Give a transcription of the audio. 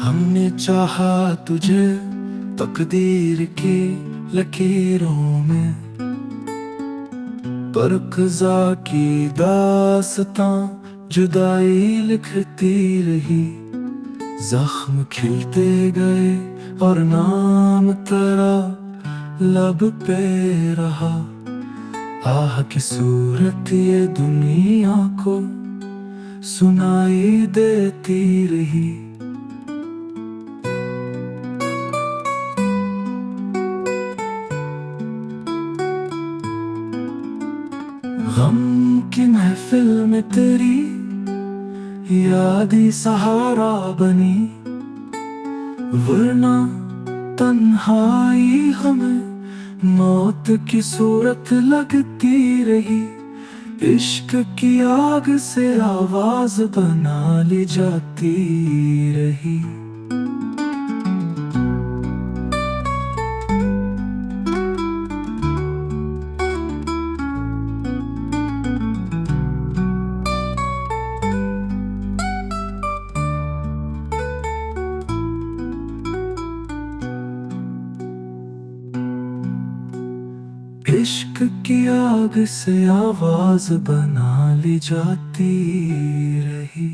हमने चाहा तुझे तकदीर की लकीरों में, पर क़ज़ा की दास्तां जुदाई लिखती रही। जख्म खिलते गए और नाम तेरा लब पे रहा। आह की सूरत ये दुनिया को सुनाई देती रही। गम की महफिल में तेरी याद ही सहारा बनी, वरना तन्हाई हमें मौत की सूरत लगती रही। इश्क की आग से आवाज बना ली जाती रही। इश्क की आग से आवाज बना ली जाती रही।